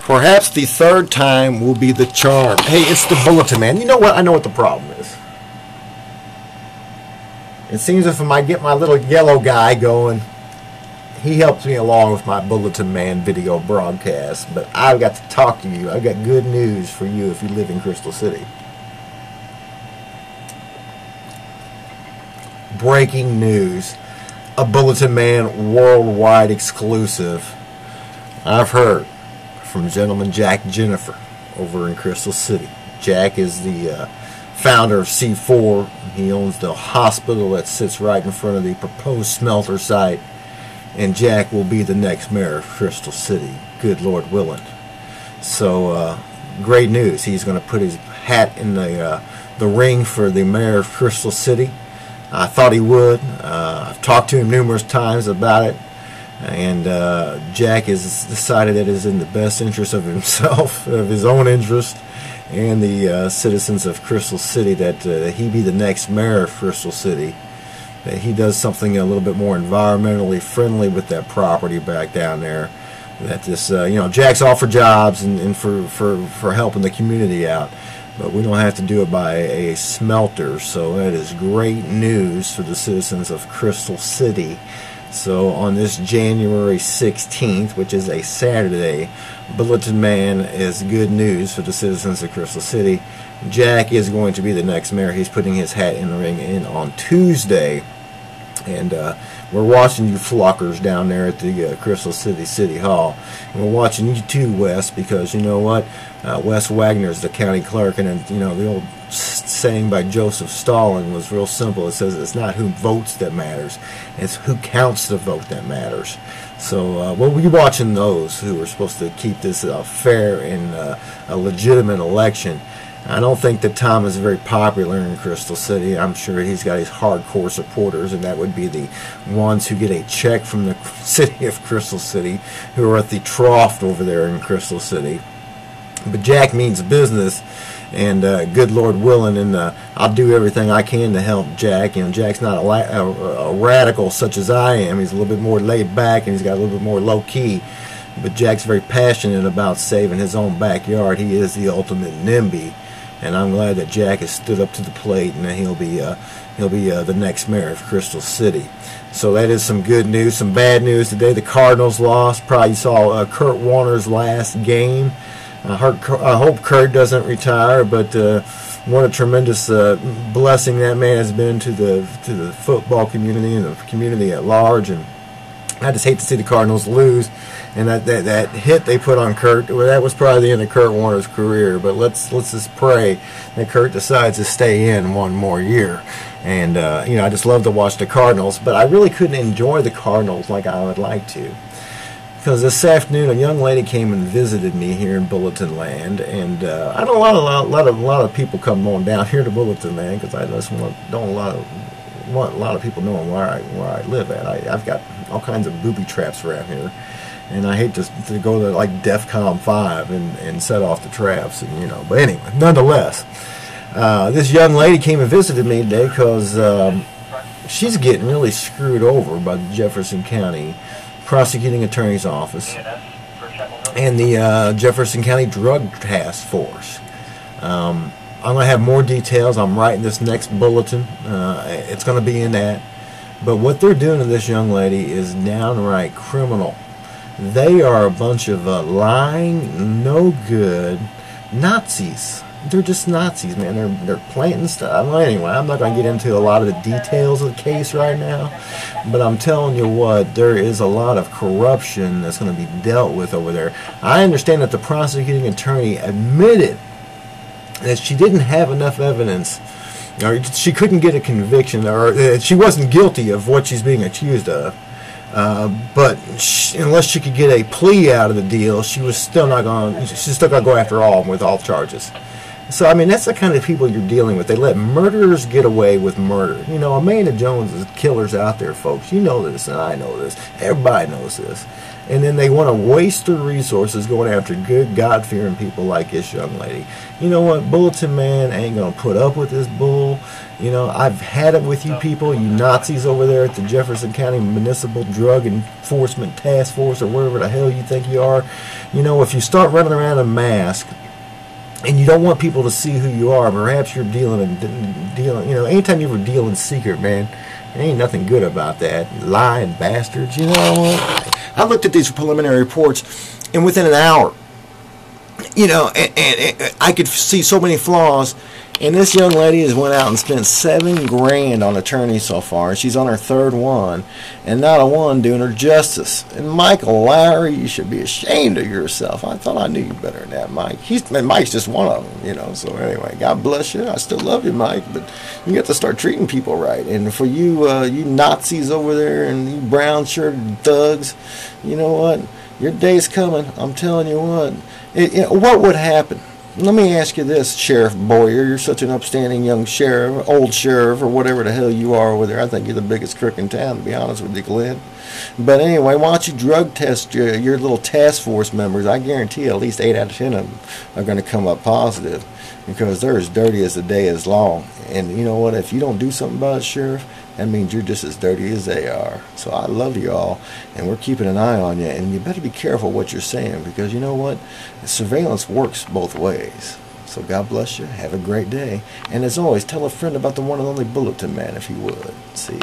Perhaps the third time will be the charm. Hey, it's the Bulletinman. You know what? I know what the problem is. It seems if I get my little yellow guy going, he helps me along with my Bulletinman video broadcast. But I've got to talk to you. I've got good news for you if you live in Crystal City. Breaking news. A Bulletinman worldwide exclusive. I've heard from gentleman Jack Ginniver over in Crystal City. Jack is the founder of C4. He owns the hospital that sits right in front of the proposed smelter site. And Jack will be the next mayor of Crystal City, good Lord willing. So, great news. He's going to put his hat in the ring for the mayor of Crystal City. I thought he would. I've talked to him numerous times about it. And Jack has decided that it is in the best interest of himself, of his own interest, and the citizens of Crystal City that he be the next mayor of Crystal City. That he does something a little bit more environmentally friendly with that property back down there. That this, Jack's all for jobs and for helping the community out. But we don't have to do it by a smelter. So that is great news for the citizens of Crystal City. So on this January 16th, which is a Saturday, Bulletinman is good news for the citizens of Crystal City. Jack is going to be the next mayor. He's putting his hat in the ring on Tuesday. And we're watching you flockers down there at the Crystal City Hall. And we're watching you too, Wes, because you know what? Wes Wagner is the county clerk, and the old saying by Joseph Stalin was real simple. It says it's not who votes that matters, it's who counts the vote that matters. So we'll be watching those who are supposed to keep this a fair and a legitimate election. I don't think that Tom is very popular in Crystal City. I'm sure he's got his hardcore supporters, and that would be the ones who get a check from the city of Crystal City, who are at the trough over there in Crystal City. But Jack means business, and good Lord willing, and I'll do everything I can to help Jack. Jack's not a radical such as I am. He's a little bit more laid back, and he's got a little bit more low key. But Jack's very passionate about saving his own backyard. He is the ultimate NIMBY. And I'm glad that Jack has stood up to the plate, and that he'll be the next mayor of Crystal City. So that is some good news. Some bad news today. The Cardinals lost. Probably saw Kurt Warner's last game. I hope Kurt doesn't retire, but what a tremendous blessing that man has been to the football community and the community at large. And I just hate to see the Cardinals lose. And that hit they put on Kurt, well, that was probably the end of Kurt Warner's career. But let's just pray that Kurt decides to stay in one more year. And I just love to watch the Cardinals, but I really couldn't enjoy the Cardinals like I would like to, because this afternoon a young lady came and visited me here in Bulletin Land, and I know a lot of people come on down here to Bulletin Land because I just want a lot of people knowing where I live at. I've got all kinds of booby traps around here. And I hate to go to like DEFCON 5 and set off the traps, But anyway, nonetheless, this young lady came and visited me today because she's getting really screwed over by the Jefferson County Prosecuting Attorney's Office and the Jefferson County Drug Task Force. I'm going to have more details. I'm writing this next bulletin. It's going to be in that. But what they're doing to this young lady is downright criminal. They are a bunch of lying, no good Nazis. They're just Nazis, man. They're planting stuff. Well, anyway, I'm not going to get into a lot of the details of the case right now, but I'm telling you what, there is a lot of corruption that's going to be dealt with over there. I understand that the prosecuting attorney admitted that she didn't have enough evidence, or she couldn't get a conviction, or she wasn't guilty of what she's being accused of. But unless she could get a plea out of the deal, she's still not going to go after all with all charges. So, I mean, that's the kind of people you're dealing with. They let murderers get away with murder. Amanda Jones is killers out there, folks. You know this, and I know this. Everybody knows this. And then they want to waste their resources going after good, God-fearing people like this young lady. You know what? Bulletinman ain't going to put up with this bull. You know, I've had it with you people, you Nazis over there at the Jefferson County Municipal Drug Enforcement Task Force or wherever the hell you think you are. You know, if you start running around in a mask and you don't want people to see who you are, perhaps you're dealing, you know, anytime you ever deal in secret, man, there ain't nothing good about that. Lying bastards, you know what? I looked at these preliminary reports, and within an hour, you know, and I could see so many flaws. And this young lady has went out and spent $7 grand on attorneys so far, and she's on her third one, and not a one doing her justice. And Michael Lowry, you should be ashamed of yourself. I thought I knew you better than that, Mike. Mike's just one of them, you know. So anyway, God bless you. I still love you, Mike, but you got to start treating people right. And for you, you Nazis over there and you brown-shirted thugs, you know what? Your day's coming. I'm telling you what. You know, what would happen? Let me ask you this, Sheriff Boyer. You're such an upstanding young sheriff, old sheriff, or whatever the hell you are over there. I think you're the biggest crook in town, to be honest with you, Glenn. But anyway, why don't you drug test your little task force members? I guarantee you at least 8 out of 10 of them are going to come up positive because they're as dirty as the day is long. And you know what? If you don't do something about it, Sheriff, that means you're just as dirty as they are. So I love you all, and we're keeping an eye on you. And you better be careful what you're saying because you know what? Surveillance works both ways. So God bless you. Have a great day. And as always, tell a friend about the one and only Bulletinman if you would. See ya.